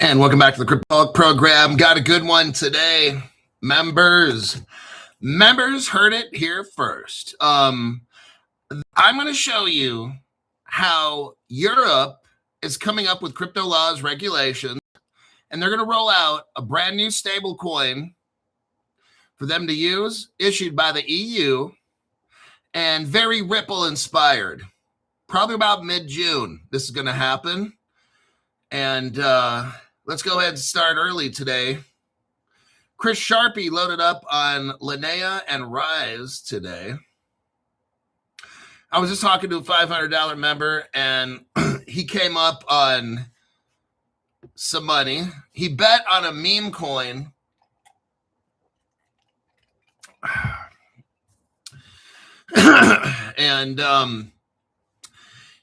And welcome back to the Crypto Hulk program. Got a good one today. Members heard it here first. I'm going to show you how Europe is coming up with crypto laws, regulations, and they're going to roll out a brand new stable coin for them to use, issued by the EU, and very Ripple inspired. Probably about mid-June, this is going to happen. And let's go ahead and start early today. Chris Sharpie loaded up on Linnea and Rise today. I was just talking to a $500 member, and he came up on some money. He bet on a meme coin. And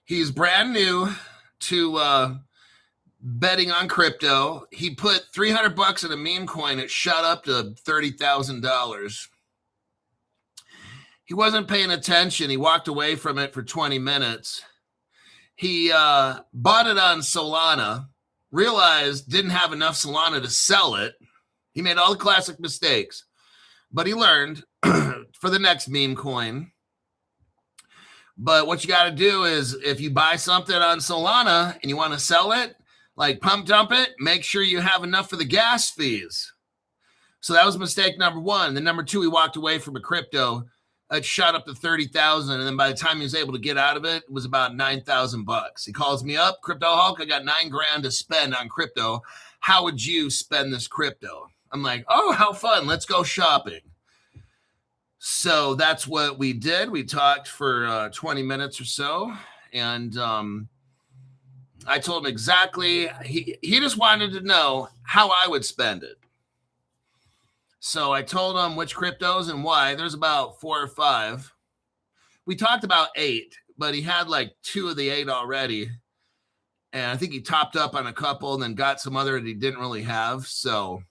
he's brand new to betting on crypto. He put $300 in a meme coin. It shot up to $30,000. He wasn't paying attention. He walked away from it for 20 minutes. He bought it on Solana, realized didn't have enough Solana to sell it. He made all the classic mistakes, but he learned for the next meme coin. But what you got to do is if you buy something on Solana and you want to sell it, like pump dump it, make sure you have enough for the gas fees. So that was mistake number one. Then number two, he walked away from a crypto. It shot up to 30,000. And then by the time he was able to get out of it, it was about 9,000 bucks. He calls me up, Crypto Hulk, I got $9,000 to spend on crypto. How would you spend this crypto? I'm like, oh, how fun. Let's go shopping. So that's what we did. We talked for 20 minutes or so. And I told him exactly, he just wanted to know how I would spend it. So I told him which cryptos and why. There's about 4 or 5. We talked about 8, but he had like 2 of the 8 already. And I think he topped up on a couple and then got some other that he didn't really have. So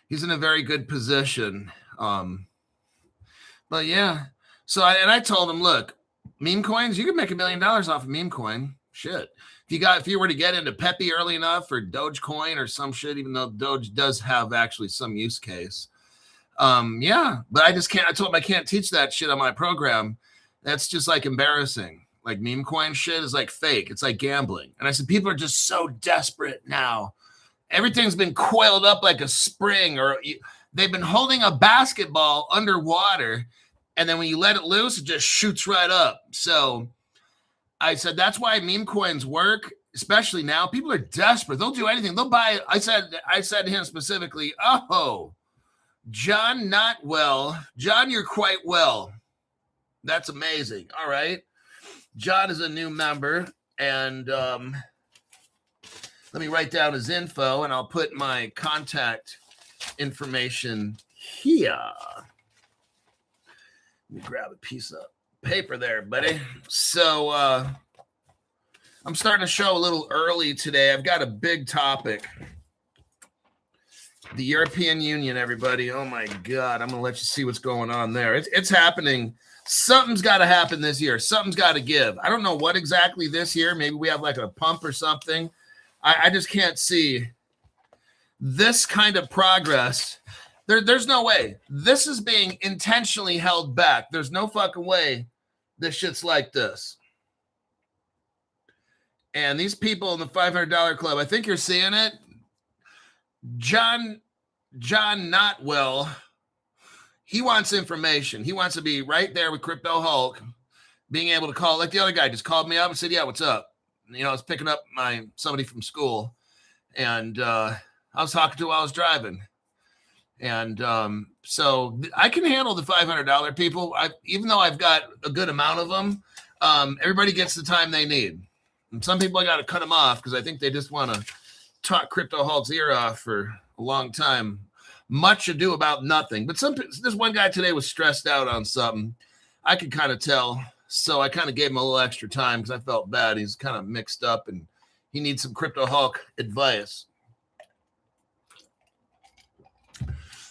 he's in a very good position. But yeah. So I told him, look, meme coins, you can make $1 million off a meme coin. Shit. If you were to get into Pepe early enough or Dogecoin or some shit, even though Doge does have actually some use case. Yeah, but I just can't. I told him I can't teach that shit on my program. That's just like embarrassing. Like meme coin shit is like fake. It's like gambling. And I said, people are just so desperate now. Everything's been coiled up like a spring, or they've been holding a basketball underwater. And then when you let it loose, it just shoots right up. So I said, that's why meme coins work, especially now. People are desperate. They'll do anything. They'll buy. I said to him specifically, oh, John, not well. John, you're quite well. That's amazing. All right. John is a new member. And let me write down his info, and I'll put my contact information here. Let me grab a piece of paper there, buddy. So I'm starting to show a little early today. I've got a big topic. The European Union, everybody. Oh my God. I'm going to let you see what's going on there. It's happening. Something's got to happen this year. Something's got to give. I don't know what exactly this year. Maybe we have like a pump or something. I just can't see this kind of progress. There's no way. This is being intentionally held back. There's no fucking way this shit's like this. And these people in the $500 club, I think you're seeing it. John not well. He wants information. He wants to be right there with Crypto Hulk, being able to call, like the other guy just called me up and said, yeah, what's up? You know, I was picking up somebody from school, and I was talking to him while I was driving. And so I can handle the $500 people. Even though I've got a good amount of them, everybody gets the time they need. And some people I got to cut them off because I think they just want to talk Crypto Hulk's ear off for a long time. Much ado about nothing. But this one guy today was stressed out on something. I could kind of tell. So I kind of gave him a little extra time because I felt bad. He's kind of mixed up and he needs some Crypto Hulk advice.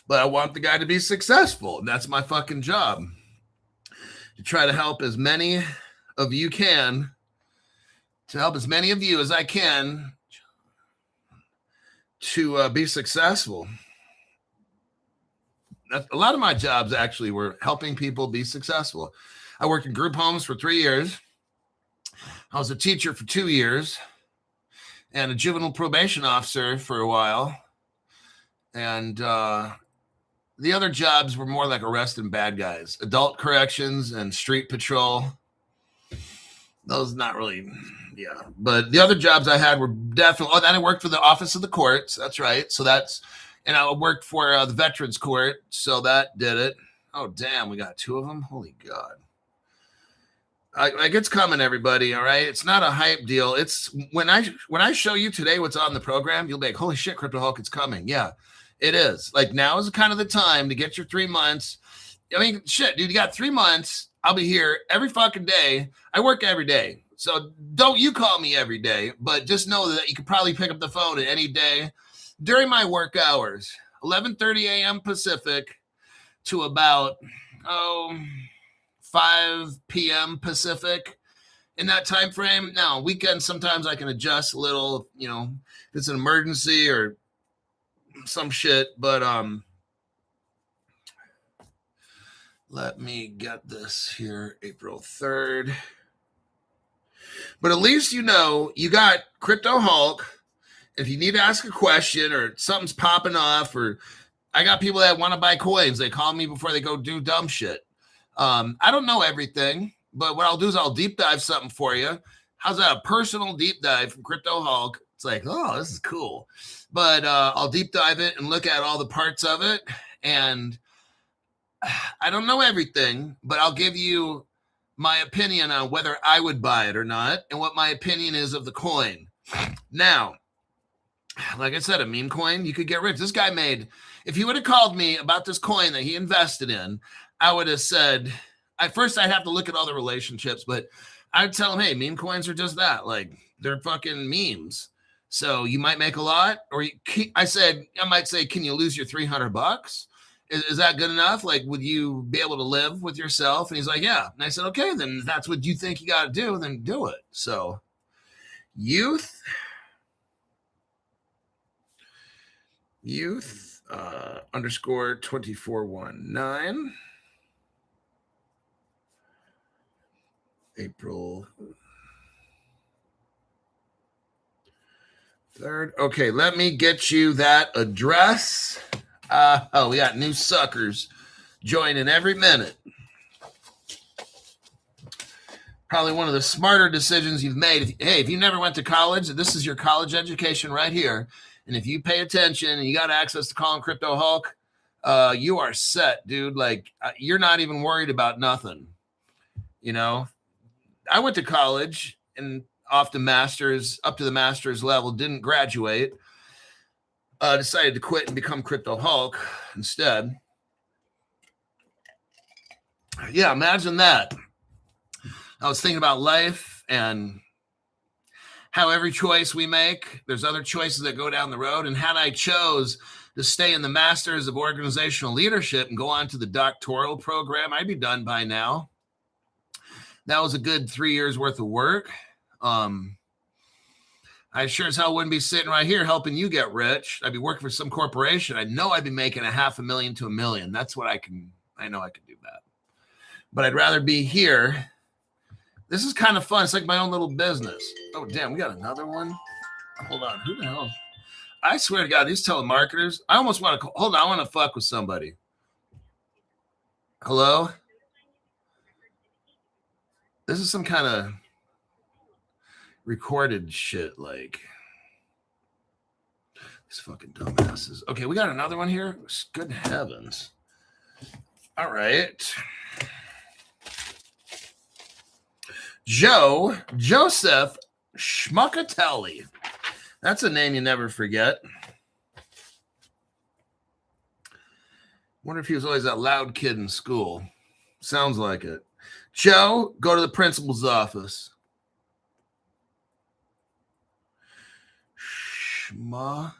But I want the guy to be successful, and that's my fucking job. To try to help as many of you as I can to be successful. A lot of my jobs actually were helping people be successful. I worked in group homes for 3 years. I was a teacher for 2 years and a juvenile probation officer for a while. And the other jobs were more like arresting bad guys, adult corrections and street patrol. Those not really, yeah. But the other jobs I had were definitely, then I worked for the Office of the Courts. That's right. So and I worked for the Veterans Court. So that did it. Oh, damn. We got 2 of them. Holy God. Like it's coming, everybody. All right. It's not a hype deal. It's when I show you today what's on the program, you'll be like, holy shit, Crypto Hulk, it's coming. Yeah, it is. Like now is kind of the time to get your 3 months. I mean, shit, dude, you got 3 months. I'll be here every fucking day. I work every day. So don't you call me every day, but just know that you can probably pick up the phone at any day during my work hours, 11:30 a.m. Pacific to about, 5 p.m. Pacific in that time frame. Now, weekends, sometimes I can adjust a little, if it's an emergency or some shit, but let me get this here, April 3rd. But at least you got Crypto Hulk. If you need to ask a question or something's popping off, or I got people that want to buy coins, they call me before they go do dumb shit. I don't know everything, but what I'll do is I'll deep dive something for you. How's that? A personal deep dive from Crypto Hulk. It's like, oh, this is cool. But I'll deep dive it and look at all the parts of it. And I don't know everything, but I'll give you my opinion on whether I would buy it or not and what my opinion is of the coin. Now, like I said, a meme coin, you could get rich. This guy if he would have called me about this coin that he invested in, I would have said, I'd have to look at all the relationships, but I'd tell him, hey, meme coins are just that. Like, they're fucking memes. So you might make a lot, or I might say, can you lose your $300? Is that good enough? Like, would you be able to live with yourself? And he's like, yeah. And I said, okay, then if that's what you think you got to do, then do it. So youth underscore 2419 April 3rd. Okay, let me get you that address. We got new suckers joining every minute. Probably one of the smarter decisions you've made. If you never went to college, this is your college education right here. And if you pay attention and you got access to calling Crypto Hulk, you are set, dude. Like, you're not even worried about nothing. I went to college and up to the master's level, didn't graduate. Decided to quit and become Crypto Hulk instead. Yeah, imagine that. I was thinking about life and how every choice we make, there's other choices that go down the road. And had I chose to stay in the Masters of Organizational Leadership and go on to the doctoral program, I'd be done by now. That was a good 3 years worth of work. I sure as hell wouldn't be sitting right here helping you get rich. I'd be working for some corporation. I know I'd be making $500,000 to $1 million. That's what I know I could do that. But I'd rather be here. This is kind of fun. It's like my own little business. Oh, damn, we got another one. Hold on. Who the hell? I swear to God, these telemarketers, I almost want to, hold on, I want to fuck with somebody. Hello? This is some kind of recorded shit, like these fucking dumbasses. Okay, we got another one here. Good heavens. All right. Joseph Schmuckatelli. That's a name you never forget. Wonder if he was always that loud kid in school. Sounds like it. Joe, go to the principal's office. Schmuckatelli.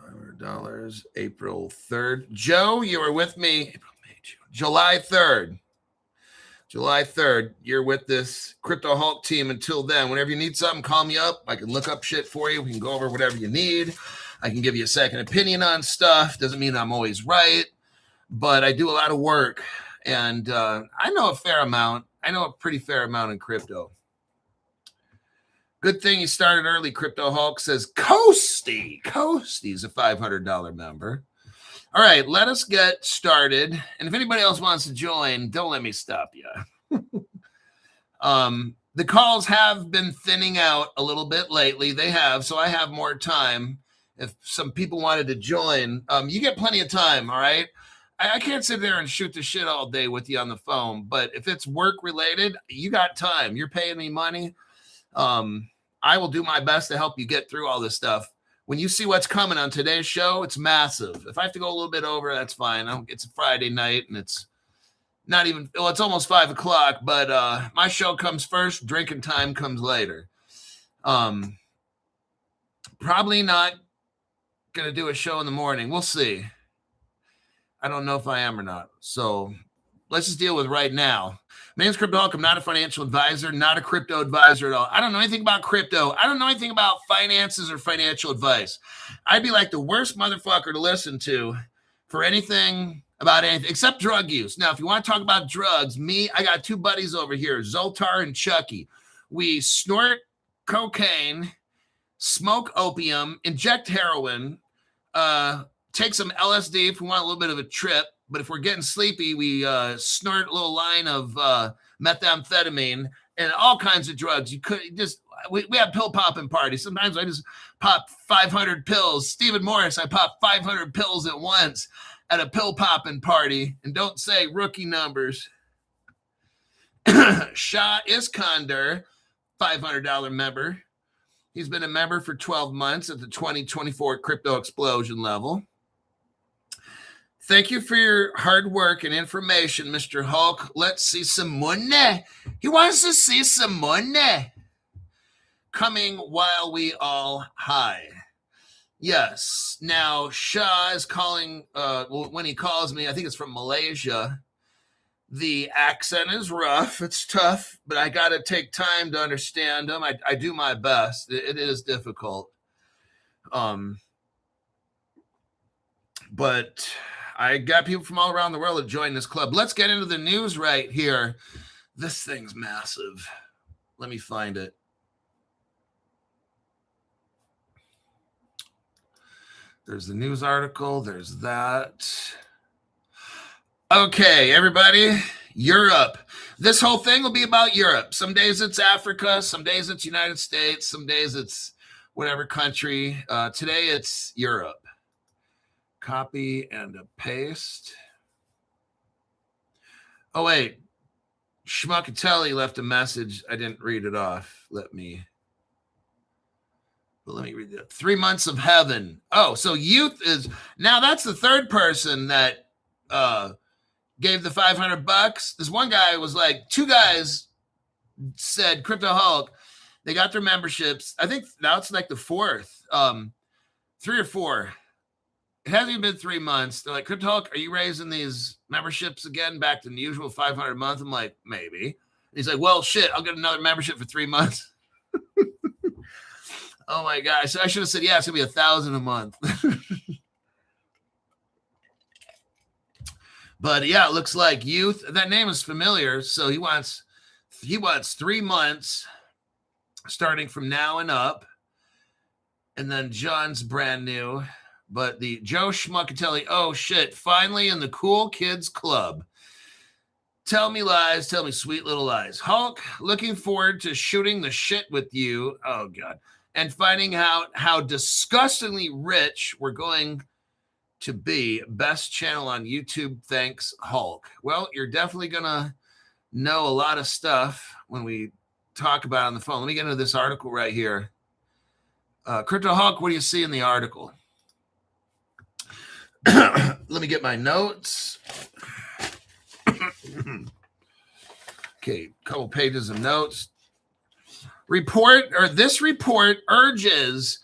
$500, April 3rd. Joe, you were with me July 3rd. July 3rd, you're with this Crypto Hulk team until then. Whenever you need something, call me up. I can look up shit for you. We can go over whatever you need. I can give you a second opinion on stuff. Doesn't mean I'm always right, but I do a lot of work, and I know a fair amount. I know a pretty fair amount in crypto. Good thing you started early, Crypto Hulk, says Coasty. Coasty's a $500 member. All right, let us get started. And if anybody else wants to join, don't let me stop you. The calls have been thinning out a little bit lately. They have, so I have more time. If some people wanted to join, you get plenty of time, all right? I can't sit there and shoot the shit all day with you on the phone, but if it's work related, you got time. You're paying me money. I will do my best to help you get through all this stuff. When you see what's coming on today's show, it's massive. If I have to go a little bit over, that's fine. It's a Friday night, and it's not even, well, it's almost 5 o'clock, but my show comes first. Drinking time comes later. Probably not going to do a show in the morning. We'll see. I don't know if I am or not. So let's just deal with right now. My name's Crypto Hulk. I'm not a financial advisor, not a crypto advisor at all. I don't know anything about crypto. I don't know anything about finances or financial advice. I'd be like the worst motherfucker to listen to for anything about anything except drug use. Now, if you want to talk about drugs, I got two buddies over here, Zoltar and Chucky. We snort cocaine, smoke opium, inject heroin, take some LSD if we want a little bit of a trip. But if we're getting sleepy, we snort a little line of methamphetamine and all kinds of drugs. You could just, we have pill popping parties. Sometimes I just pop 500 pills. Stephen Morris, I pop 500 pills at once at a pill popping party. And don't say rookie numbers. Shah Iskander, $500 member. He's been a member for 12 months at the 2024 crypto explosion level. Thank you for your hard work and information, Mr. Hulk. Let's see some money. He wants to see some money coming while we all high. Yes. Now, Shah is calling, when he calls me, I think it's from Malaysia. The accent is rough. It's tough, but I got to take time to understand him. I do my best. It is difficult. But I got people from all around the world that join this club. Let's get into the news right here. This thing's massive. Let me find it. There's the news article. There's that. Okay, everybody. Europe. This whole thing will be about Europe. Some days it's Africa. Some days it's United States. Some days it's whatever country. Today it's Europe. Copy and a paste. Oh, wait. Schmuckatelli left a message. I didn't read it off. Let me read that. 3 months of heaven. Oh, so youth is now that's the third person that gave the $500. This one guy was like, two guys said Crypto Hulk. They got their memberships. I think now it's like the fourth. 3 or 4. It hasn't even been 3 months. They're like, Crypto Hulk, are you raising these memberships again back to the usual $500 a month? I'm like, maybe. And he's like, well, shit, I'll get another membership for 3 months. Oh my gosh. I should have said, yeah, it's going to be $1,000 a month. But yeah, it looks like youth. That name is familiar. So he wants 3 months starting from now and up. And then John's brand new. But the Joe Schmuckatelli, oh shit, finally in the cool kids club. Tell me lies, tell me sweet little lies. Hulk, looking forward to shooting the shit with you. Oh God. And finding out how disgustingly rich we're going to be. Best channel on YouTube. Thanks, Hulk. Well, you're definitely going to know a lot of stuff when we talk about it on the phone. Let me get into this article right here. Crypto Hulk, what do you see in the article? Let me get my notes. Okay, a couple pages of notes. This report urges,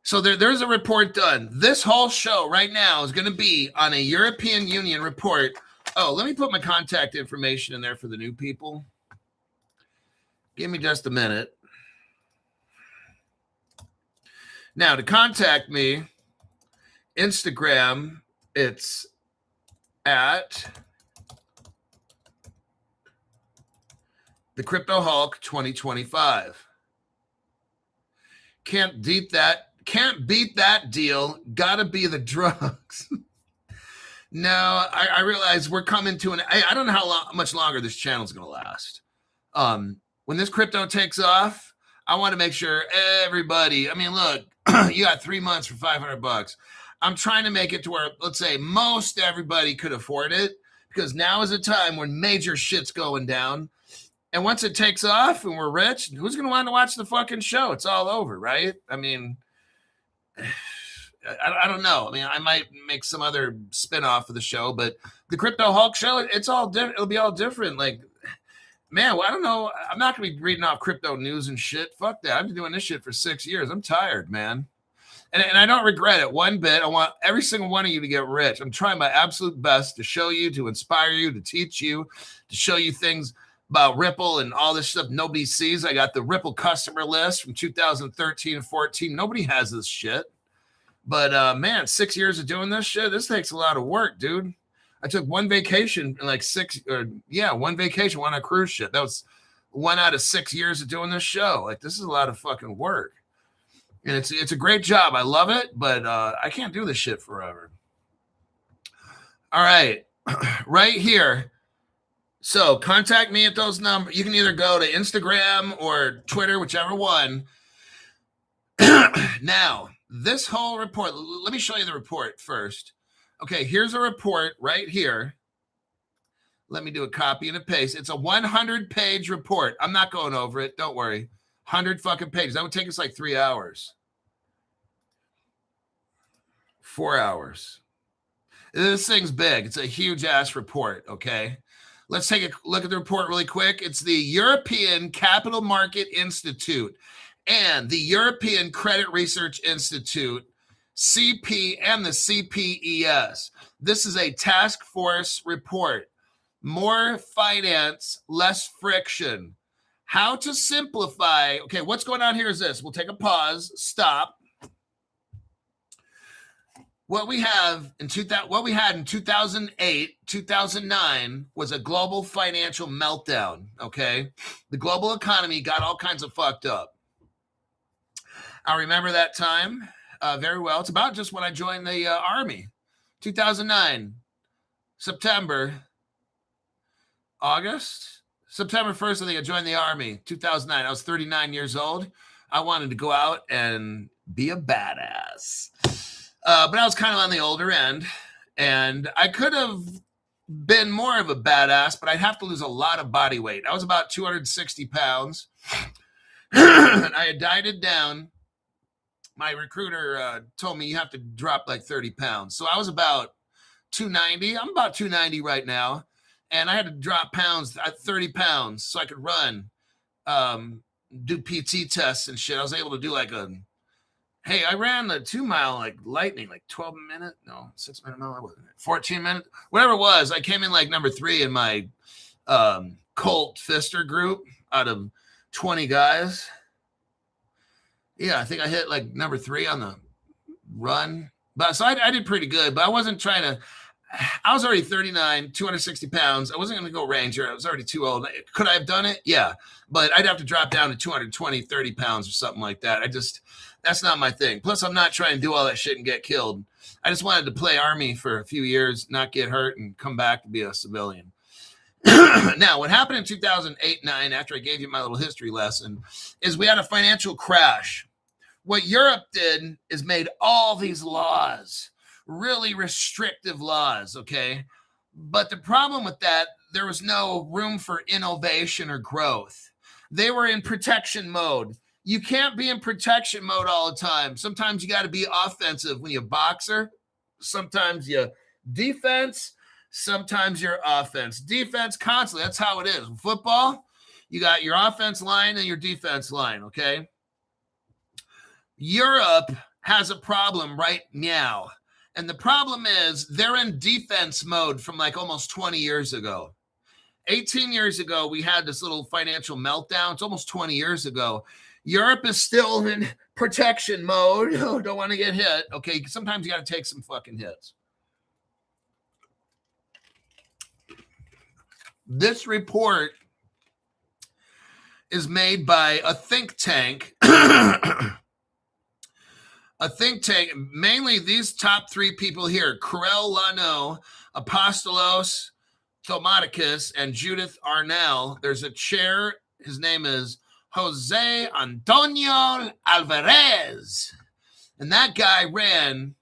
so there's a report done. This whole show right now is going to be on a European Union report Oh, let me put my contact information in there for the new people. Give me just a minute. Now, to contact me, Instagram, it's at the Crypto Hulk 2025. Can't beat that deal. Gotta be the drugs. No, I realize we're coming to I don't know how much longer this channel is going to last. When this crypto takes off, I want to make sure everybody, I mean, look, you got 3 months for $500. I'm trying to make it to where, let's say, most everybody could afford it, because now is a time when major shit's going down. And once it takes off and we're rich, who's going to want to watch the fucking show? It's all over, right? I mean, I don't know. I mean, I might make some other spinoff of the show, but the Crypto Hulk show, it's all different. It'll be all different. Like, man, well, I don't know. I'm not going to be reading off crypto news and shit. Fuck that. I've been doing this shit for 6 years. I'm tired, man. And I don't regret it one bit. I want every single one of you to get rich. I'm trying my absolute best to show you, to inspire you, to teach you, to show you things about Ripple and all this stuff nobody sees. I got the Ripple customer list from 2013 and 14. Nobody has this shit. But, man, 6 years of doing this shit, this takes a lot of work, dude. I took one vacation in like one vacation, one on a cruise ship. That was 1 out of 6 years of doing this show. Like, this is a lot of fucking work. And it's a great job. I love it, but I can't do this shit forever. All right. Right here. So contact me at those numbers. You can either go to Instagram or Twitter, whichever one. Now, this whole report, let me show you the report first. Okay, here's a report right here. Let me do a copy and a paste. It's a 100-page report. I'm not going over it. Don't worry. 100 fucking pages. That would take us like 3 hours. 4 hours. This thing's big. It's a huge-ass report, okay? Let's take a look at the report really quick. It's the European Capital Market Institute and the European Credit Research Institute, CP, and the CPES. This is a task force report. More finance, less friction. How to simplify. Okay, what's going on here is this. We'll take a pause, stop. What we had in 2008, 2009 was a global financial meltdown, okay? The global economy got all kinds of fucked up. I remember that time very well. It's about just when I joined the Army. 2009, September 1st, I think I joined the Army. 2009, I was 39 years old. I wanted to go out and be a badass. But I was kind of on the older end, and I could have been more of a badass, but I'd have to lose a lot of body weight. I was about 260 pounds, and I had dieted down. My recruiter told me you have to drop like 30 pounds. So I was about 290. I'm about 290 right now, and I had to drop pounds at 30 pounds so I could run, do PT tests and shit. I was able to do like hey, I ran the 2 mile like lightning, like 6 minute mile. I wasn't 14 minutes, whatever it was. I came in like number 3 in my Colt Fister group out of 20 guys. Yeah, I think I hit like number 3 on the run. But so I did pretty good, but I wasn't trying to. I was already 39, 260 pounds. I wasn't going to go Ranger. I was already too old. Could I have done it? Yeah, but I'd have to drop down to 220, 30 pounds or something like that. That's not my thing. Plus, I'm not trying to do all that shit and get killed. I just wanted to play Army for a few years, not get hurt, and come back to be a civilian. Now, what happened in 2008-9, after I gave you my little history lesson, is we had a financial crash. What Europe did is made all these laws, really restrictive laws, okay? But the problem with that, there was no room for innovation or growth. They were in protection mode. You can't be in protection mode all the time. Sometimes you got to be offensive when you're a boxer. Sometimes you defense. Sometimes you're offense. Defense constantly. That's how it is. In football, you got your offense line and your defense line, okay? Europe has a problem right now, And the problem is they're in defense mode from like almost 20 years ago. 18 years ago, we had this little financial meltdown. It's almost 20 years ago. Europe is still in protection mode. Oh, don't want to get hit. Okay, sometimes you got to take some fucking hits. This report is made by a think tank. A think tank, mainly these top three people here, Karel Lano, Apostolos Thomaticus, and Judith Arnell. There's a chair. His name is Jose Antonio Alvarez. And that guy ran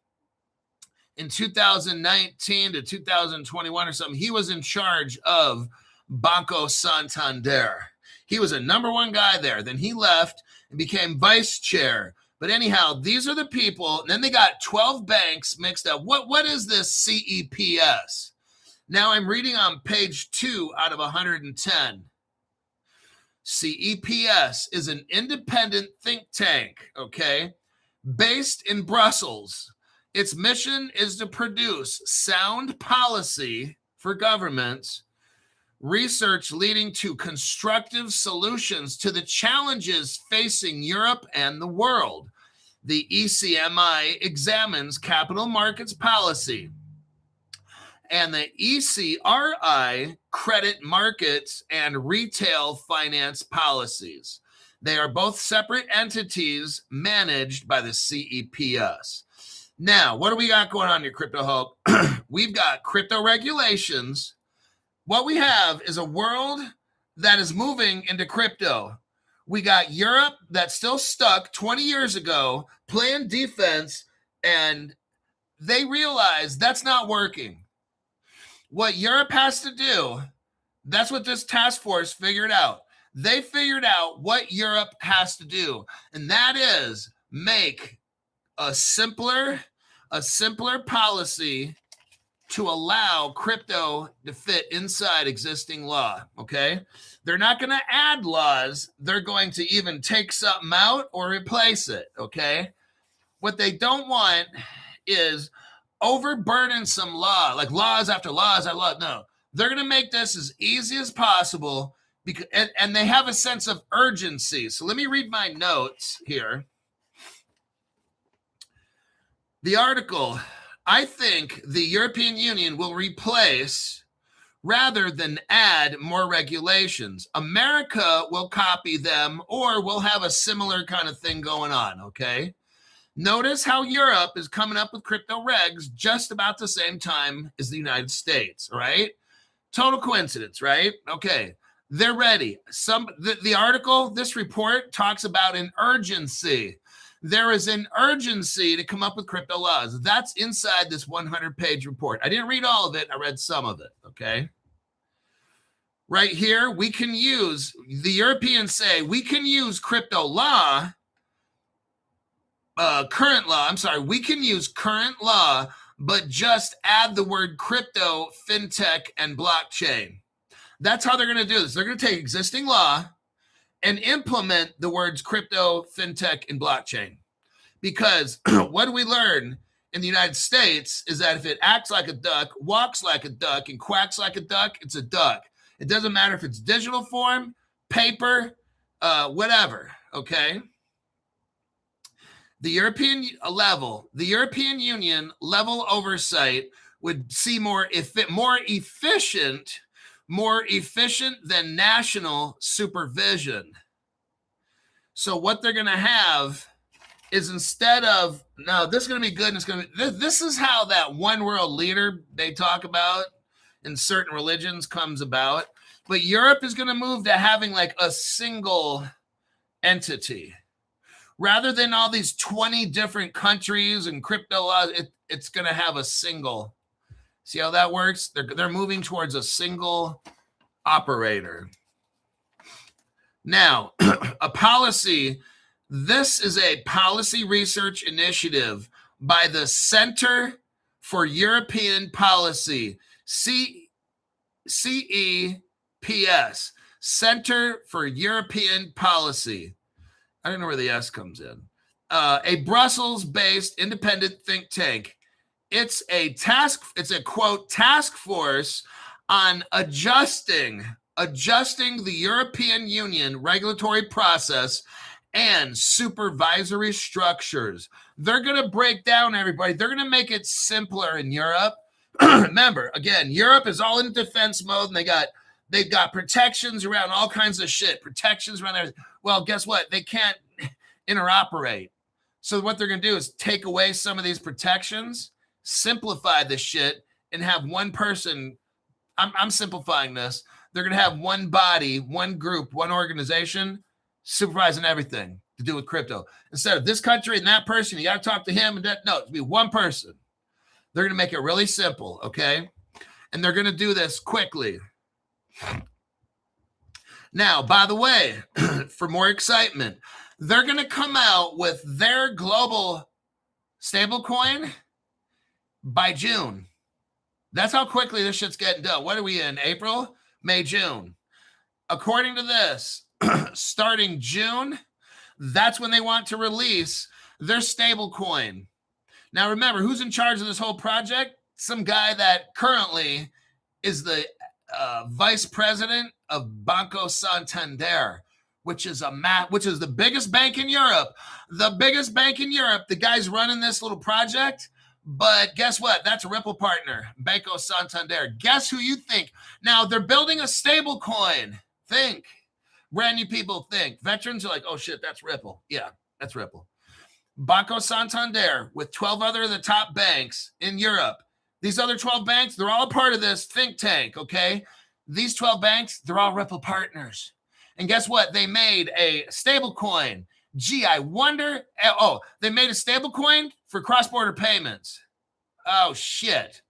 in 2019 to 2021 or something. He was in charge of Banco Santander. He was a number one guy there. Then he left and became vice chair. But anyhow, these are the people. And then they got 12 banks mixed up. What is this CEPS? Now I'm reading on page 2 out of 110. CEPS is an independent think tank, okay, based in Brussels. Its mission is to produce sound policy for governments, research leading to constructive solutions to the challenges facing Europe and the world. The ECMI examines capital markets policy, and the ECRI credit markets and retail finance policies. They are both separate entities managed by the CEPS. Now, what do we got going on here, Crypto Hope? We've got crypto regulations. What we have is a world that is moving into crypto. We got Europe that's still stuck 20 years ago playing defense, and they realize that's not working. What Europe has to do, that's what this task force figured out. They figured out what Europe has to do, and that is make a simpler policy to allow crypto to fit inside existing law, okay? They're not going to add laws. They're going to even take something out or replace it, okay? What they don't want is overburdensome law, like laws after laws. No, they're going to make this as easy as possible, because, and they have a sense of urgency. So let me read my notes here. The article, I think the European Union will replace rather than add more regulations. America will copy them, or we'll have a similar kind of thing going on, okay? Notice how Europe is coming up with crypto regs just about the same time as the United States, right? Total coincidence, right? Okay, they're ready. The article, this report talks about an urgency. There is an urgency to come up with crypto laws. That's inside this 100-page report. I didn't read all of it. I read some of it, okay? Right here, we can use, the Europeans say, we can use crypto law, we can use current law, but just add the word crypto, fintech, and blockchain. That's how they're going to do this. They're going to take existing law and implement the words crypto, fintech, and blockchain. Because what do we learn in the United States is that if it acts like a duck, walks like a duck, and quacks like a duck, it's a duck. It doesn't matter if it's digital form, paper, whatever, okay? The European Union level oversight would see more efficient than national supervision. So what they're going to have is, instead of, no, this is going to be good, and it's going to be, this is how that one world leader they talk about in certain religions comes about. But Europe is going to move to having like a single entity. Rather than all these 20 different countries and crypto laws, it's going to have a single. See how that works? They're moving towards a single operator. Now, a policy. This is a policy research initiative by the Center for European Policy, CEPS, Center for European Policy. I don't know where the S comes in. A Brussels-based independent think tank. It's a quote task force on adjusting the European Union regulatory process and supervisory structures. They're going to break down everybody. They're going to make it simpler in Europe. Remember, again, Europe is all in defense mode, and they've got protections around all kinds of shit, protections around everything. Well, guess what? They can't interoperate. So what they're going to do is take away some of these protections, simplify this shit, and have one person. I'm simplifying this. They're going to have one body, one group, one organization supervising everything to do with crypto. Instead of this country and that person, you got to talk to him and that. No, it'll be one person. They're going to make it really simple, okay? And they're going to do this quickly. Now, by the way, for more excitement, they're going to come out with their global stablecoin by June. That's how quickly this shit's getting done. What are we in? April, May, June. According to this, starting June, that's when they want to release their stablecoin. Now, remember, who's in charge of this whole project? Some guy that currently is the vice president of Banco Santander, which is the biggest bank in Europe. The biggest bank in Europe. The guy's running this little project. But guess what? That's a Ripple partner, Banco Santander. Guess who you think? Now, they're building a stable coin. Think. Brand new people think. Veterans are like, oh, shit, that's Ripple. Yeah, that's Ripple. Banco Santander with 12 other of the top banks in Europe. These other 12 banks, they're all a part of this think tank, okay? These 12 banks, they're all Ripple partners. And guess what? They made a stable coin. Gee, I wonder. Oh, they made a stable coin for cross-border payments. Oh, shit.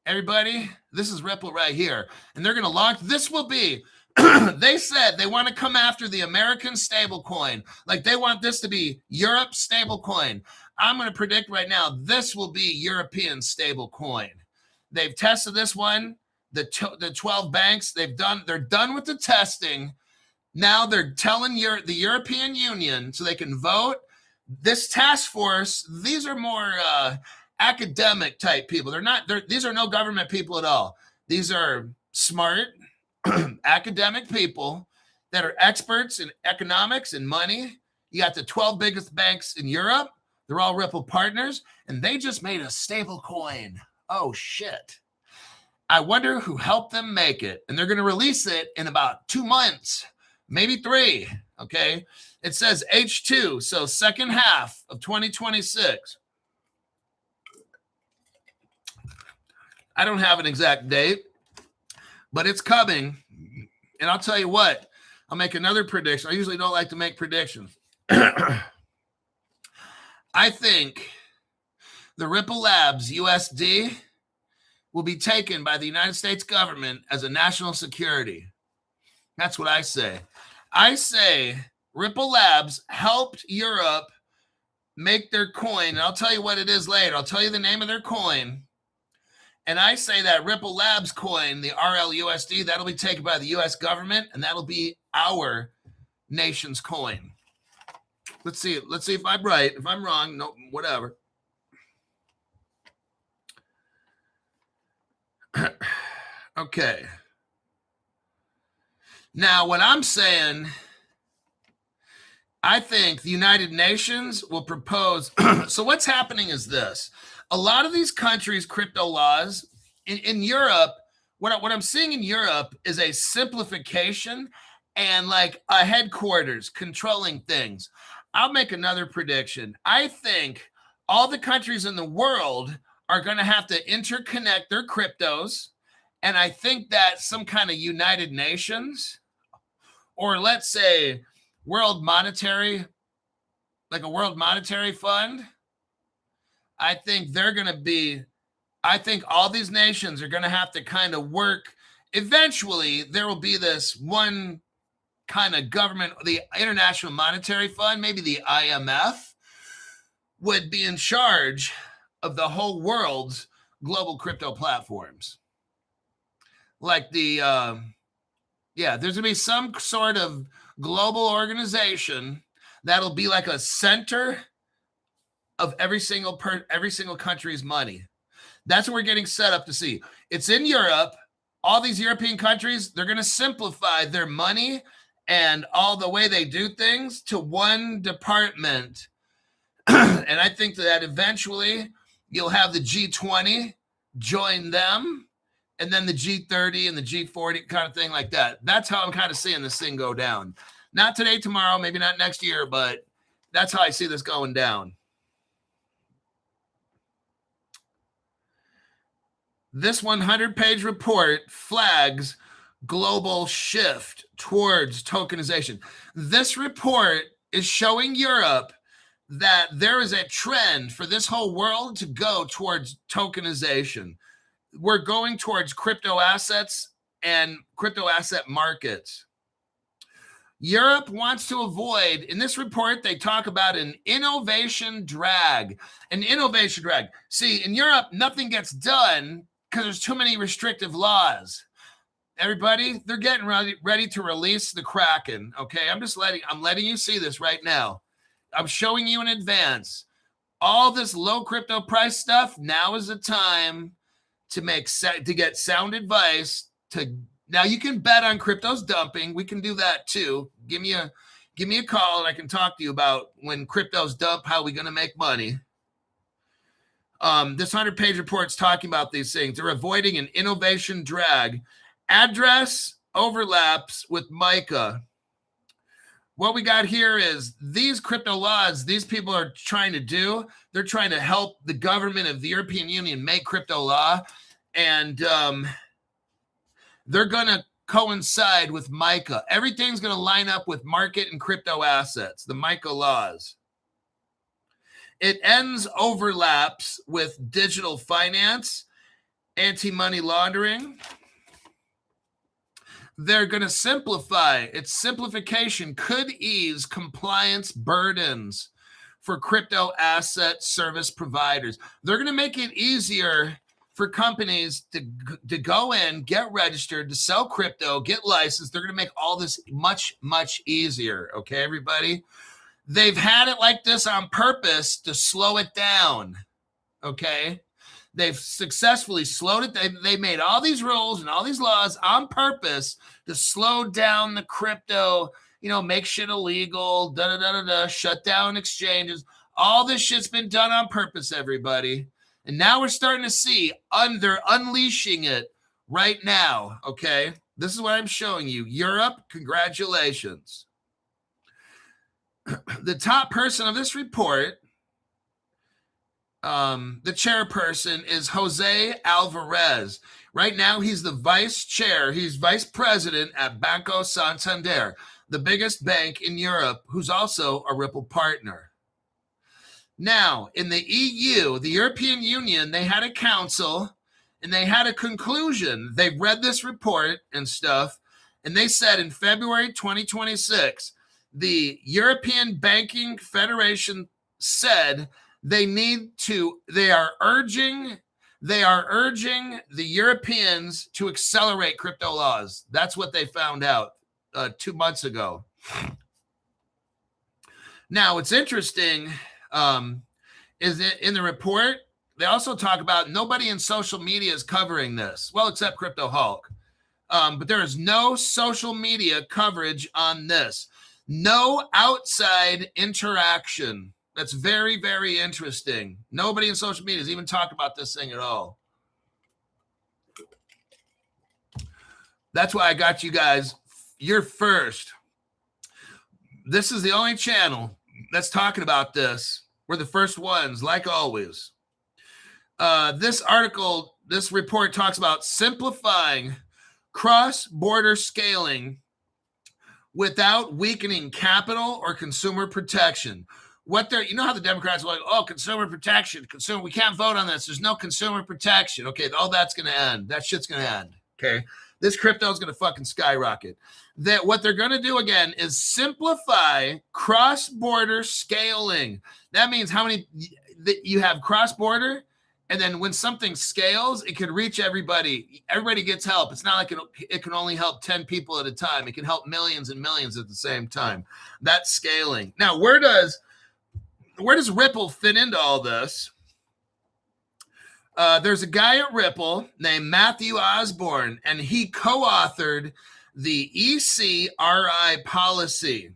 Everybody, this is Ripple right here. And they're going to launch. This will be, they said they want to come after the American stable coin. Like they want this to be Europe's stable coin. I'm going to predict right now, this will be European stable coin. They've tested this one. The 12 banks, they're done with the testing. Now they're telling the European Union so they can vote. This task force, these are more academic type people. These are no government people at all. These are smart academic people that are experts in economics and money. You got the 12 biggest banks in Europe. They're all Ripple partners, and they just made a stable coin. Oh, shit. I wonder who helped them make it. And they're going to release it in about 2 months. Maybe 3, okay? It says H2, so second half of 2026. I don't have an exact date, but it's coming. And I'll tell you what, I'll make another prediction. I usually don't like to make predictions. I think the Ripple Labs USD will be taken by the United States government as a national security. That's what I say. I say Ripple Labs helped Europe make their coin. And I'll tell you what it is later. I'll tell you the name of their coin. And I say that Ripple Labs coin, the RLUSD, that'll be taken by the U.S. government, and that'll be our nation's coin. Let's see if I'm right. If I'm wrong, no, whatever. Okay. Now, what I'm saying, I think the United Nations will propose. So what's happening is this. A lot of these countries' crypto laws in Europe, what I'm seeing in Europe is a simplification and like a headquarters controlling things. I'll make another prediction. I think all the countries in the world are going to have to interconnect their cryptos. And I think that some kind of United Nations, or let's say World Monetary, like a World Monetary Fund, I think I think all these nations are going to have to kind of work. Eventually, there will be this one kind of government, the International Monetary Fund, maybe the IMF, would be in charge of the whole world's global crypto platforms. Like there's going to be some sort of global organization that'll be like a center of every single country's money. That's what we're getting set up to see. It's in Europe. All these European countries, they're going to simplify their money and all the way they do things to one department. And I think that eventually you'll have the G20 join them, and then the G30 and the G40 kind of thing like that. That's how I'm kind of seeing this thing go down. Not today, tomorrow, maybe not next year, but that's how I see this going down. This 100-page report flags global shift towards tokenization. This report is showing Europe that there is a trend for this whole world to go towards tokenization. We're going towards crypto assets and crypto asset markets. Europe wants to avoid, in this report, they talk about an innovation drag. An innovation drag. See, in Europe, nothing gets done because there's too many restrictive laws. Everybody, they're getting ready to release the Kraken. Okay, I'm letting you see this right now. I'm showing you in advance. All this low crypto price stuff, now is the time to get sound advice. Now you can bet on crypto's dumping. We can do that too. Give me a call and I can talk to you about when crypto's dump, how we going to make money. This 100-page report's talking about these things. They're avoiding an innovation drag. Address overlaps with MiCA. What we got here is these crypto laws these people are trying to do. They're trying to help the government of the European Union make crypto law. And they're going to coincide with MiCA. Everything's going to line up with market and crypto assets, the MiCA laws. It overlaps with digital finance, anti-money laundering. They're going to simplify. Its simplification could ease compliance burdens for crypto asset service providers. They're going to make it easier for companies to go in, get registered, to sell crypto, get licensed. They're going to make all this much, much easier. Okay, everybody? They've had it like this on purpose to slow it down. Okay? They've successfully slowed it. They made all these rules and all these laws on purpose to slow down the crypto, make shit illegal, shut down exchanges. All this shit's been done on purpose, everybody. And now we're starting to see they're unleashing it right now, okay? This is what I'm showing you. Europe, congratulations. The top person of this report, the chairperson, is Jose Alvarez. Right now, he's the vice chair. He's vice president at Banco Santander, the biggest bank in Europe, who's also a Ripple partner. Now, in the EU, the European Union, they had a council and they had a conclusion. They read this report and stuff, and they said in February 2026, the European Banking Federation said they are urging the Europeans to accelerate crypto laws. That's what they found out 2 months ago. Now, what's interesting is that in the report, they also talk about nobody in social media is covering this. Well, except Crypto Hulk. But there is no social media coverage on this. No outside interaction. That's very, very interesting. Nobody in social media has even talked about this thing at all. That's why I got you guys. You're first. This is the only channel that's talking about this. We're the first ones, like always. This report talks about simplifying cross-border scaling without weakening capital or consumer protection. How the Democrats are like, oh, consumer protection, we can't vote on this. There's no consumer protection. Okay, all that's going to end. That shit's going to end. Okay, this crypto is going to fucking skyrocket. What they're going to do again is simplify cross-border scaling. That means how many you have cross-border, and then when something scales, it can reach everybody. Everybody gets help. It's not like it can only help 10 people at a time. It can help millions and millions at the same time. That's scaling. Now, where does where does Ripple fit into all this? There's a guy at Ripple named Matthew Osborne, and he co-authored the ECRI policy.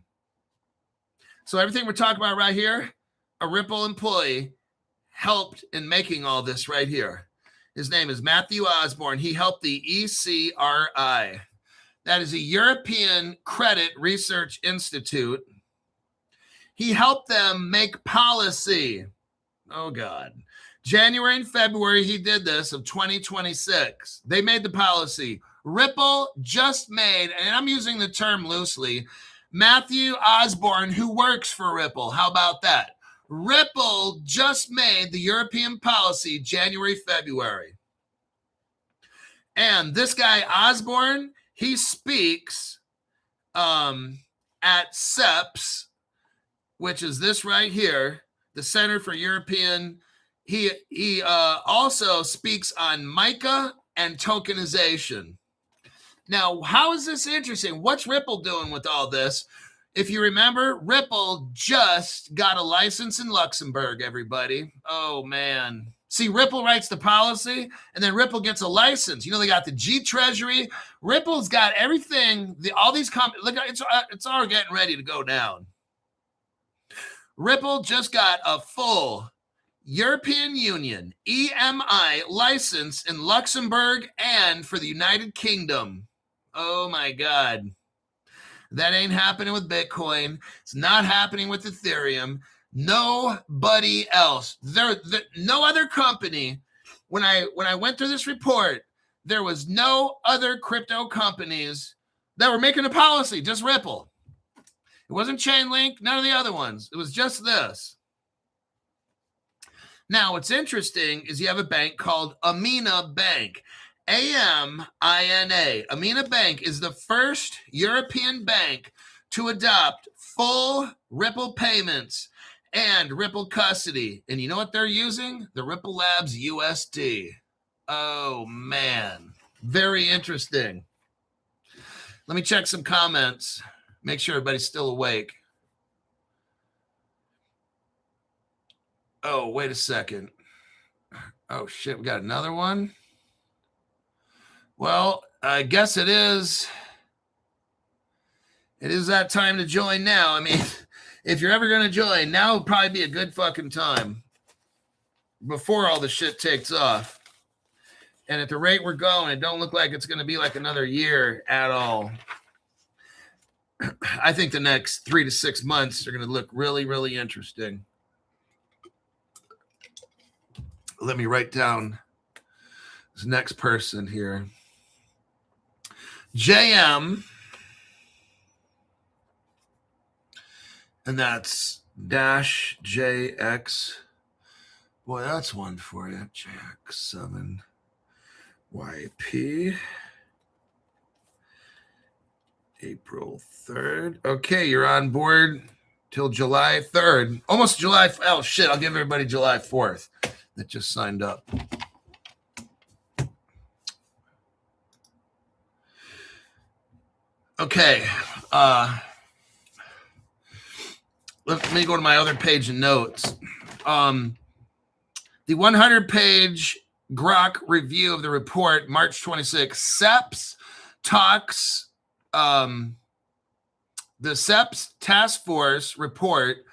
So everything we're talking about right here, a Ripple employee helped in making all this right here. His name is Matthew Osborne. He helped the ECRI. That is a European Credit Research Institute. He helped them make policy. Oh, God. January and February, he did this of 2026. They made the policy. Ripple just made, and I'm using the term loosely, Matthew Osborne, who works for Ripple. How about that? Ripple just made the European policy January, February. And this guy, Osborne, he speaks at CEPS, which is this right here, the Center for European. He also speaks on MiCA and tokenization. Now, how is this interesting? What's Ripple doing with all this? If you remember, Ripple just got a license in Luxembourg, everybody. Oh, man. See, Ripple writes the policy, and then Ripple gets a license. You know, they got the G Treasury. Ripple's got everything. All these look, it's all getting ready to go down. Ripple just got a full European Union ECMI license in Luxembourg and for the United Kingdom. Oh, my God. That ain't happening with Bitcoin. It's not happening with Ethereum. Nobody else. No other company. When I went through this report, there was no other crypto companies that were making a policy, just Ripple. It wasn't Chainlink, none of the other ones. It was just this. Now, what's interesting is you have a bank called Amina Bank. AMINA. Amina Bank is the first European bank to adopt full Ripple payments and Ripple custody. And you know what they're using? The Ripple Labs USD. Oh, man. Very interesting. Let me check some comments. Make sure everybody's still awake. Oh, wait a second. Oh, shit. We got another one. Well, I guess it is. It is that time to join now. I mean, if you're ever going to join, now would probably be a good fucking time before all the shit takes off. And at the rate we're going, it don't look like it's going to be like another year at all. I think the next 3 to 6 months are going to look really, really interesting. Let me write down this next person here. JM, and that's dash JX. Boy, that's one for you. JX7 YP. April 3rd. Okay, you're on board till July 3rd. Almost July. Oh, shit. I'll give everybody July 4th that just signed up. Okay. Let me go to my other page of notes. The 100-page Grok review of the report, March 26. CEPS talks. The CEPS task force report,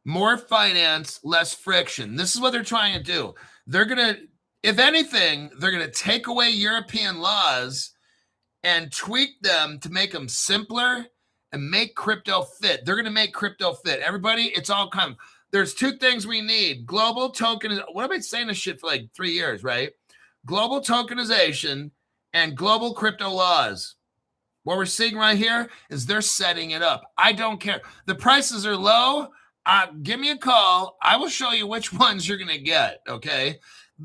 more finance, less friction. This is what they're trying to do. They're going to, if anything, they're going to take away European laws and tweak them to make them simpler and make crypto fit. They're going to make crypto fit. Everybody, it's all come. There's two things we need. Global token. What have I been saying this shit for like 3 years, right? Global tokenization and global crypto laws. What we're seeing right here is they're setting it up. I don't care. The prices are low. Give me a call. I will show you which ones you're going to get, okay?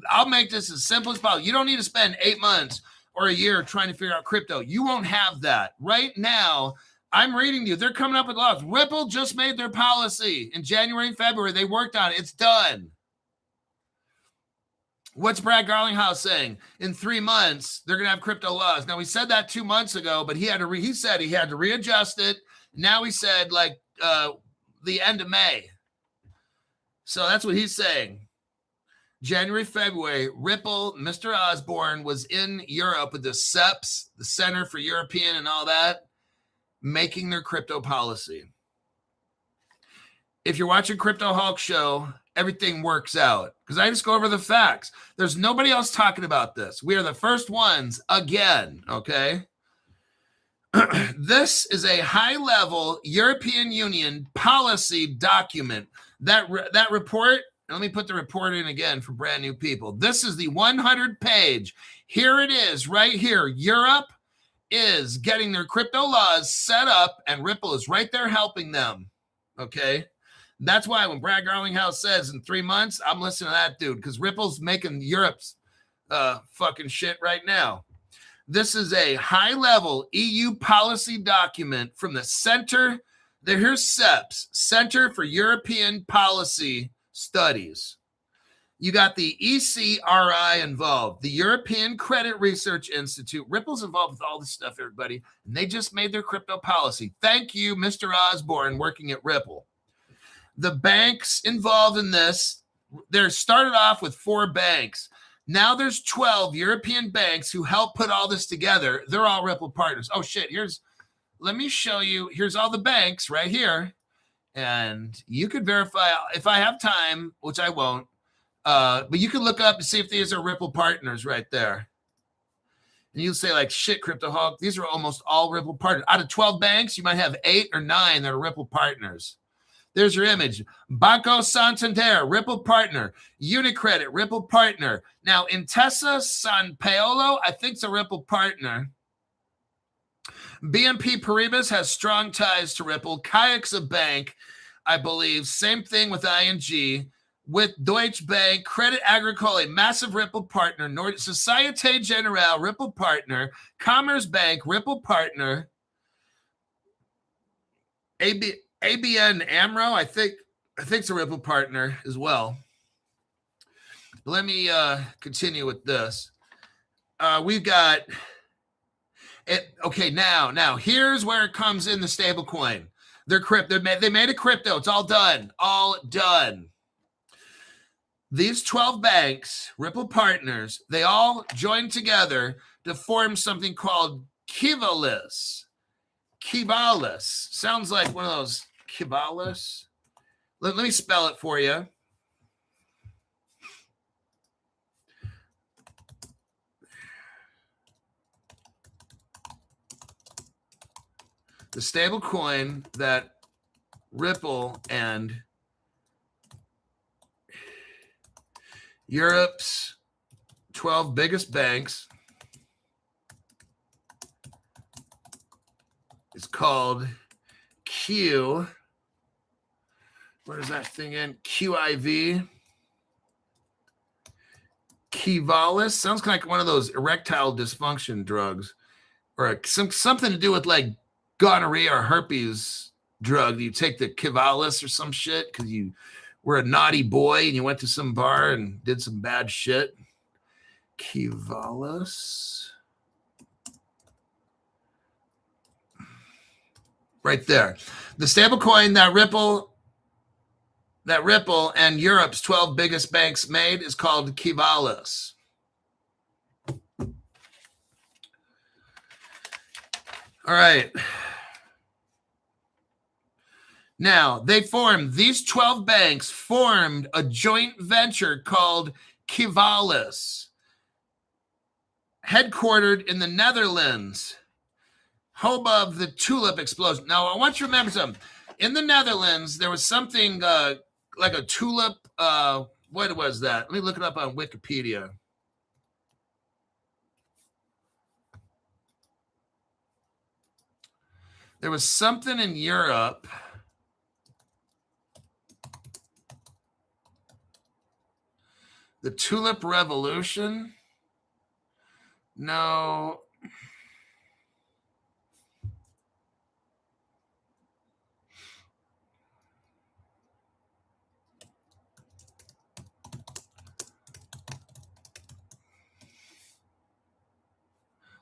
I'll make this as simple as possible. You don't need to spend 8 months or a year trying to figure out crypto. You won't have that. Right now, I'm reading to you. They're coming up with laws. Ripple just made their policy in January and February. They worked on it. It's done. What's Brad Garlinghouse saying? In 3 months, they're going to have crypto laws. Now, we said that 2 months ago, but he said he had to readjust it. Now he said like the end of May. So that's what he's saying. January, February, Ripple, Mr. Osborne was in Europe with the CEPS, the Center for European and all that, making their crypto policy. If you're watching Crypto Hulk Show, everything works out because I just go over the facts. There's nobody else talking about this. We are the first ones again, okay? This is a high-level European Union policy document. That report, let me put the report in again for brand new people. This is the 100-page. Here it is right here. Europe is getting their crypto laws set up, and Ripple is right there helping them, okay? That's why when Brad Garlinghouse says in 3 months, I'm listening to that dude because Ripple's making Europe's fucking shit right now. This is a high-level EU policy document from the Center. Here's CEPS, Center for European Policy Studies. You got the ECRI involved, the European Credit Research Institute. Ripple's involved with all this stuff, everybody, and they just made their crypto policy. Thank you, Mr. Osborne, working at Ripple. The banks involved in this, they're started off with 4 banks. Now there's 12 European banks who help put all this together. They're all Ripple partners. Oh, shit. Let me show you. Here's all the banks right here. And you could verify if I have time, which I won't. But you can look up and see if these are Ripple partners right there. And you'll say like, shit, Crypto Hulk, these are almost all Ripple partners. Out of 12 banks, you might have 8 or 9 that are Ripple partners. There's your image. Banco Santander, Ripple partner. Unicredit, Ripple partner. Now, Intesa Sanpaolo, I think it's a Ripple partner. BNP Paribas has strong ties to Ripple. Kayak's a bank, I believe. Same thing with ING. With Deutsche Bank, Credit Agricole, a massive Ripple partner. Societe Generale, Ripple partner. Commerce Bank, Ripple partner. ABN AMRO, I think it's a Ripple partner as well. Let me continue with this. We've got it. Okay, now here's where it comes in the stablecoin. They made a crypto. It's all done. All done. These 12 banks, Ripple partners, they all joined together to form something called Kivalis. Kivalis. Sounds like one of those Kivalis. Let me spell it for you. The stable coin that Ripple and Europe's 12 biggest banks is called Q. What is that thing in? QIV. Kivalis. Sounds like one of those erectile dysfunction drugs or something to do with like gonorrhea or herpes drug. You take the Kivalis or some shit because you were a naughty boy and you went to some bar and did some bad shit. Kivalis. Right there. The stablecoin that Ripple and Europe's 12 biggest banks made is called Kivalis. All right. Now, these 12 banks formed a joint venture called Kivalis, headquartered in the Netherlands, home of the tulip explosion. Now, I want you to remember something. In the Netherlands, there was something like a tulip. What was that? Let me look it up on Wikipedia. There was something in Europe. The Tulip Revolution? No.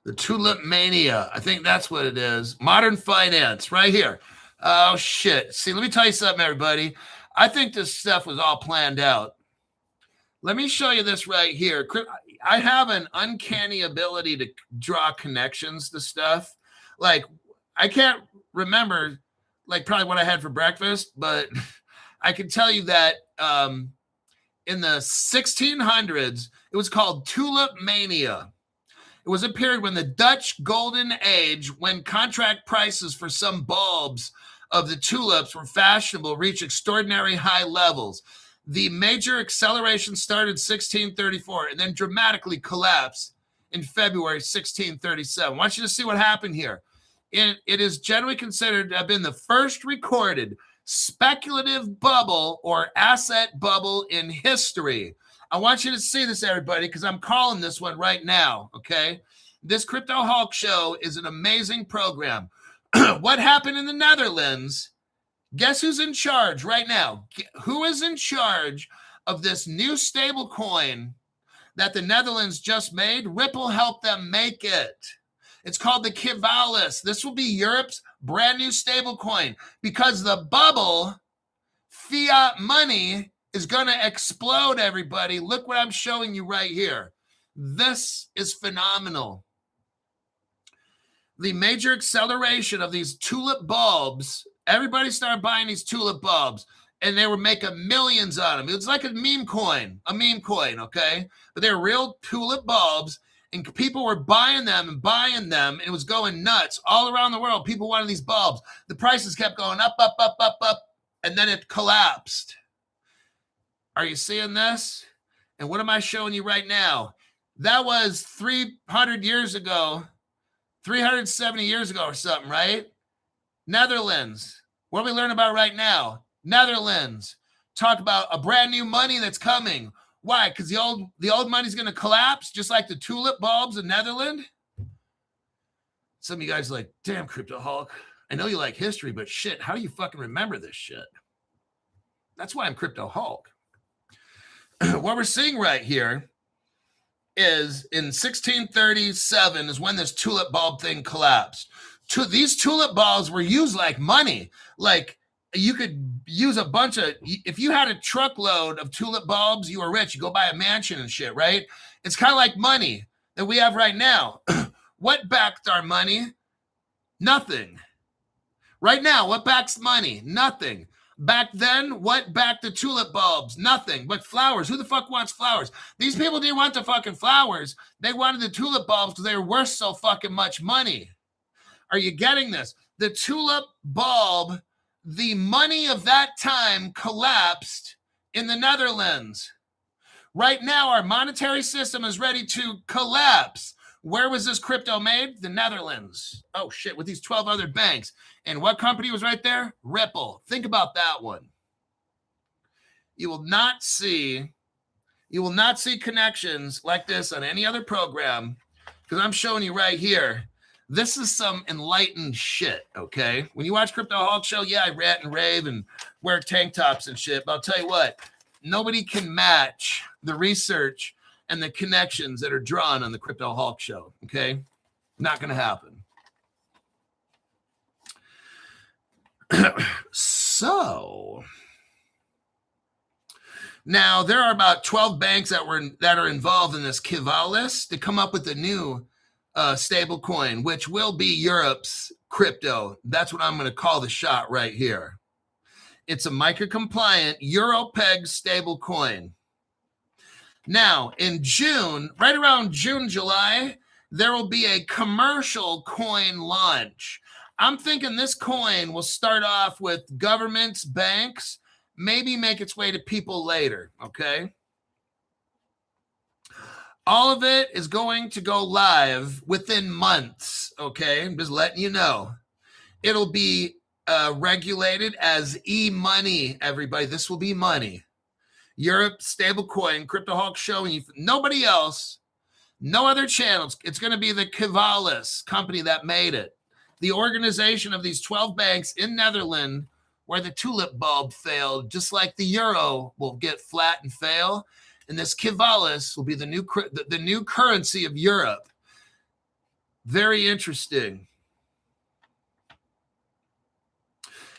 The Tulip Mania. I think that's what it is. Modern finance, right here. Oh, shit. See, let me tell you something, everybody. I think this stuff was all planned out. Let me show you this right here. I have an uncanny ability to draw connections to stuff. Like, I can't remember, like, probably what I had for breakfast, but I can tell you that in the 1600s, it was called Tulip Mania. It was a period when the Dutch Golden Age, when contract prices for some bulbs of the tulips were fashionable, reached extraordinary high levels. The major acceleration started in 1634 and then dramatically collapsed in February 1637. I want you to see what happened here. It is generally considered to have been the first recorded speculative bubble or asset bubble in history. I want you to see this, everybody, because I'm calling this one right now, okay? This Crypto Hulk show is an amazing program. What happened in the Netherlands? Guess who's in charge right now? Who is in charge of this new stable coin that the Netherlands just made? Ripple helped them make it. It's called the Kivalis. This will be Europe's brand new stable coin because the bubble, fiat money, is going to explode, everybody. Look what I'm showing you right here. This is phenomenal. The major acceleration of these tulip bulbs, everybody started buying these tulip bulbs, and they were making millions on them. It was like a meme coin, okay? But they're real tulip bulbs, and people were buying them, and it was going nuts all around the world. People wanted these bulbs. The prices kept going up, and then it collapsed. Are you seeing this? And what am I showing you right now? That was 300 years ago, 370 years ago or something, right? Netherlands. What are we learning about right now? Netherlands. Talk about a brand new money that's coming. Why? Because the old money's going to collapse, just like the tulip bulbs in Netherlands? Some of you guys are like, damn, Crypto Hulk. I know you like history, but shit, how do you fucking remember this shit? That's why I'm Crypto Hulk. What we're seeing right here is in 1637 is when this tulip bulb thing collapsed. These tulip bulbs were used like money. Like, you could use a bunch of, if you had a truckload of tulip bulbs, you were rich. You go buy a mansion and shit, right? It's kind of like money that we have right now. What backed our money? Nothing. Right now, what backs money? Nothing. Back then, what backed the tulip bulbs? Nothing but flowers. Who the fuck wants flowers? These people didn't want the fucking flowers. They wanted the tulip bulbs because they were worth so fucking much money. Are you getting this? The tulip bulb, the money of that time collapsed in the Netherlands. Right now, our monetary system is ready to collapse. Where was this crypto made? The Netherlands. Oh, shit, with these 12 other banks. And what company was right there? Ripple. Think about that one. You will not see connections like this on any other program because I'm showing you right here. This is some enlightened shit, okay? When you watch Crypto Hulk show, yeah, I rant and rave and wear tank tops and shit, but I'll tell you what, nobody can match the research and the connections that are drawn on the Crypto Hulk show, okay? Not going to happen. So, now there are about 12 banks that are involved in this Kivalis to come up with a new stable coin, which will be Europe's crypto. That's what I'm going to call the shot right here. It's a MiCA-compliant EuroPeg stable coin. Now, in June, right around June, July, there will be a commercial coin launch. I'm thinking this coin will start off with governments, banks, maybe make its way to people later, okay? All of it is going to go live within months, okay? I'm just letting you know. It'll be regulated as e-money, everybody. This will be money. Europe stablecoin, Crypto Hulk showing you. Nobody else, no other channels. It's going to be the Kivalis company that made it. The organization of these 12 banks in Netherlands where the tulip bulb failed, just like the euro will get flat and fail. And this Kivalis will be the new currency of Europe. Very interesting.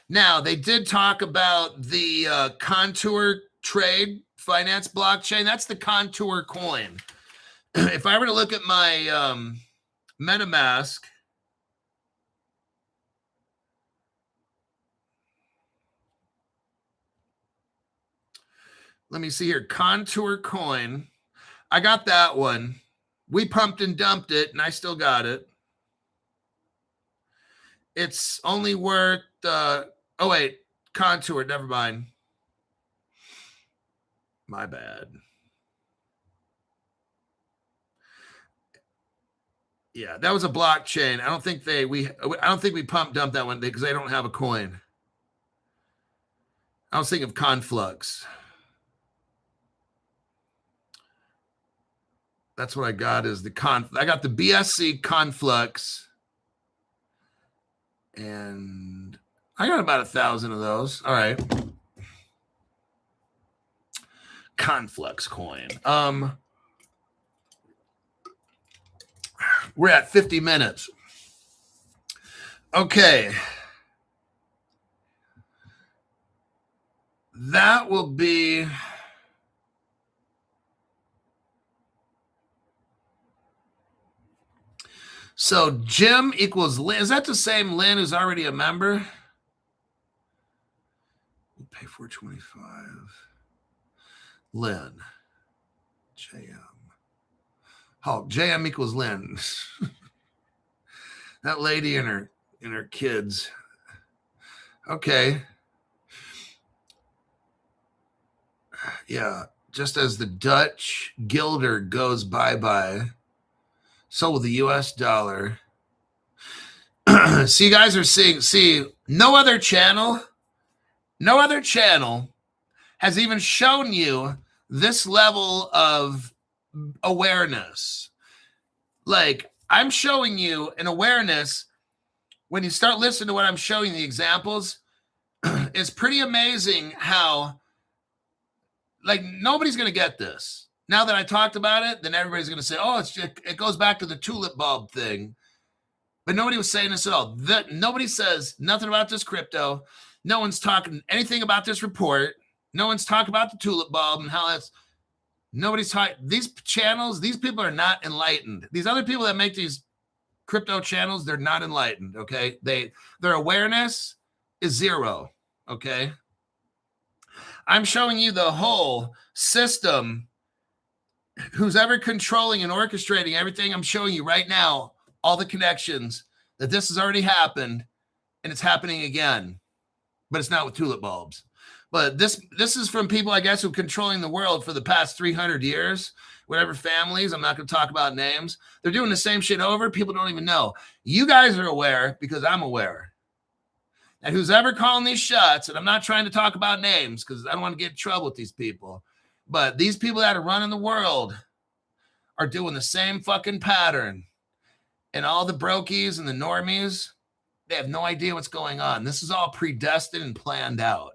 Now, they did talk about the Contour trade finance blockchain. That's the Contour coin. If I were to look at my MetaMask, let me see here. Contour coin. I got that one. We pumped and dumped it, and I still got it. It's only worth, oh, wait, Contour, never mind. My bad. Yeah, that was a blockchain. I don't think we pump dumped that one because they don't have a coin. I was thinking of Conflux. That's what I got is I got the BSC Conflux. And I got about 1,000 of those. All right. Conflux coin. We're at 50 minutes. Okay. That will be... So Jim equals Lynn. Is that the same Lynn who's already a member? We'll pay $425. Lynn. JM. Oh, JM equals Lynn. That lady and her kids. Okay. Yeah. Just as the Dutch guilder goes bye-bye, so will the US dollar. See, you guys are seeing, no other channel has even shown you this level of awareness. Like, I'm showing you an awareness when you start listening to what I'm showing, the examples. It's pretty amazing how, like, nobody's going to get this. Now that I talked about it, then everybody's going to say, oh, it goes back to the tulip bulb thing. But nobody was saying this at all. Nobody says nothing about this crypto. No one's talking anything about this report. No one's talking about the tulip bulb and how that's... Nobody's talking... These channels, these people are not enlightened. These other people that make these crypto channels, they're not enlightened, okay? Their awareness is zero, okay? I'm showing you the whole system. Who's ever controlling and orchestrating everything, I'm showing you right now all the connections that this has already happened, and it's happening again. But it's not with tulip bulbs. But this is from people, I guess, who are controlling the world for the past 300 years, whatever families. I'm not going to talk about names. They're doing the same shit over. People don't even know. You guys are aware because I'm aware. And who's ever calling these shots, and I'm not trying to talk about names because I don't want to get in trouble with these people. But these people that are running the world are doing the same fucking pattern. And all the brokies and the normies, they have no idea what's going on. This is all predestined and planned out.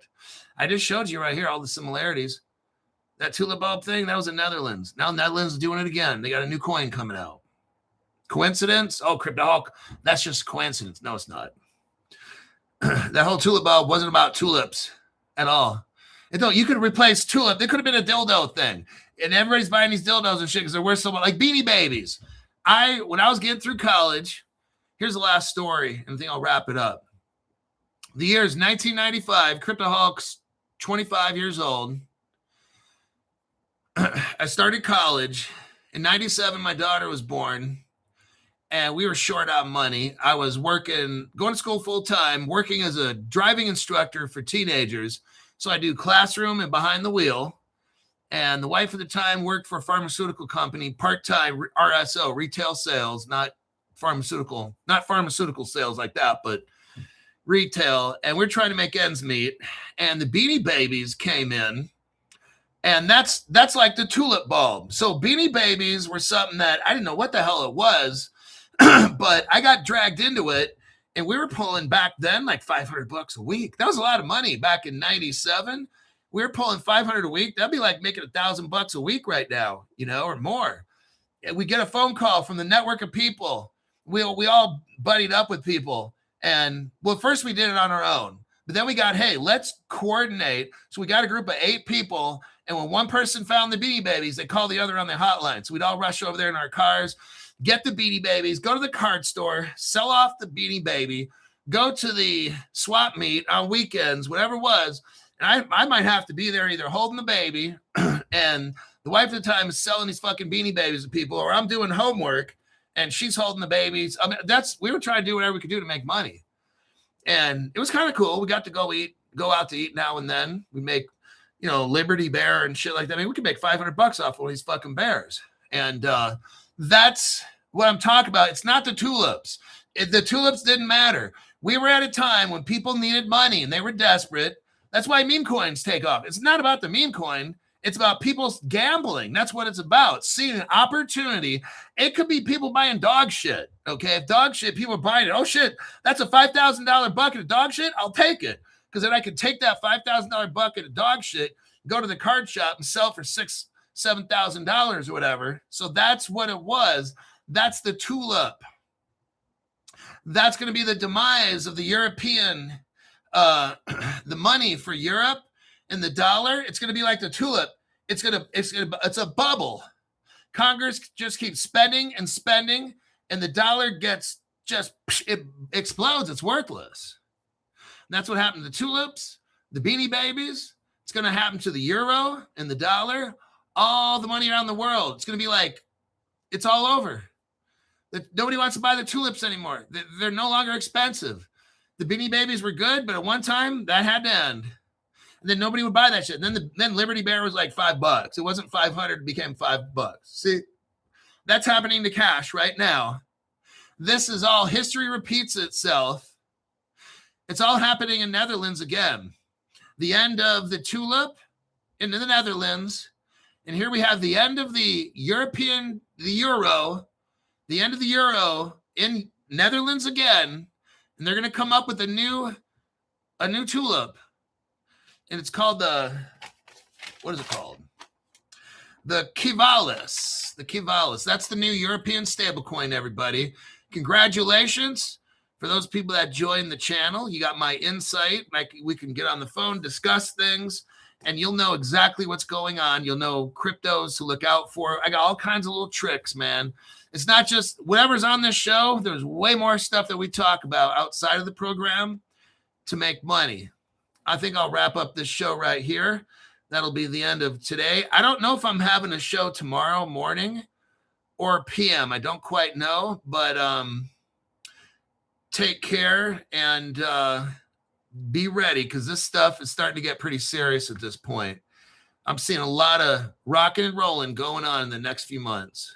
I just showed you right here all the similarities. That tulip bulb thing, that was in Netherlands. Now Netherlands is doing it again. They got a new coin coming out. Coincidence? Oh, CryptoHawk, that's just coincidence. No, it's not. That whole tulip bulb wasn't about tulips at all. You could replace tulip. There could have been a dildo thing. And everybody's buying these dildos and shit because they're worth so much. Like Beanie Babies. When I was getting through college, here's the last story, and I think I'll wrap it up. The year is 1995. CryptoHawk's 25 years old. I started college. In 97, my daughter was born, and we were short on money. I was going to school full-time, working as a driving instructor for teenagers. So I do classroom and behind the wheel. And the wife at the time worked for a pharmaceutical company, part-time RSO, retail sales, not pharmaceutical sales like that, but retail. And we're trying to make ends meet. And the Beanie Babies came in. And that's like the tulip bulb. So Beanie Babies were something that I didn't know what the hell it was, but I got dragged into it. And we were pulling back then like $500 a week. That was a lot of money back in 97. We were pulling $500 a week. That'd be like making $1,000 a week right now, or more. And we get a phone call from the network of people. We all buddied up with people. And well, first we did it on our own. But then we got, hey, let's coordinate. So we got a group of 8 people. And when one person found the Beanie Babies, they call the other on the hotline. So we'd all rush over there in our cars, get the Beanie Babies, go to the card store, sell off the Beanie Baby, go to the swap meet on weekends, whatever it was. And I might have to be there either holding the baby and the wife at the time is selling these fucking Beanie Babies to people, or I'm doing homework and she's holding the babies. I mean, we were trying to do whatever we could do to make money. And it was kind of cool. We got to go out to eat now and then. We make, Liberty Bear and shit like that. I mean, we could make $500 off one of these fucking bears. And that's what I'm talking about. It's not the tulips. The tulips didn't matter. We were at a time when people needed money and they were desperate. That's why meme coins take off. It's not about the meme coin. It's about people gambling. That's what it's about. Seeing an opportunity. It could be people buying dog shit. Okay. If dog shit, people are buying it. Oh shit. That's a $5,000 bucket of dog shit. I'll take it. Because then I could take that $5,000 bucket of dog shit, go to the card shop and sell for $6,000, $7,000 or whatever. So that's what it was. That's the tulip. That's going to be the demise of the European, the money for Europe and the dollar. It's going to be like the tulip. It's a bubble. Congress just keeps spending and spending, and the dollar it explodes. It's worthless. And that's what happened to the tulips, the Beanie Babies. It's going to happen to the euro and the dollar, all the money around the world. It's going to be like, it's all over. Nobody wants to buy the tulips anymore. They're no longer expensive. The Beanie Babies were good, but at one time that had to end. And then nobody would buy that shit. And then Liberty Bear was like $5. It wasn't 500, it became $5. See, that's happening to cash right now. This is all, history repeats itself. It's all happening in Netherlands again. The end of the tulip in the Netherlands. And here we have the end of the euro, the end of the euro in Netherlands again. And they're going to come up with a new tulip. And it's called what is it called? The Kivalis. The Kivalis. That's the new European stablecoin, everybody. Congratulations. For those people that joined the channel, you got my insight. We can get on the phone, discuss things, and you'll know exactly what's going on. You'll know cryptos to look out for. I got all kinds of little tricks, man. It's not just whatever's on this show. There's way more stuff that we talk about outside of the program to make money. I think I'll wrap up this show right here. That'll be the end of today. I don't know if I'm having a show tomorrow morning or PM. I don't quite know, but take care and be ready, because this stuff is starting to get pretty serious at this point. I'm seeing a lot of rocking and rolling going on in the next few months.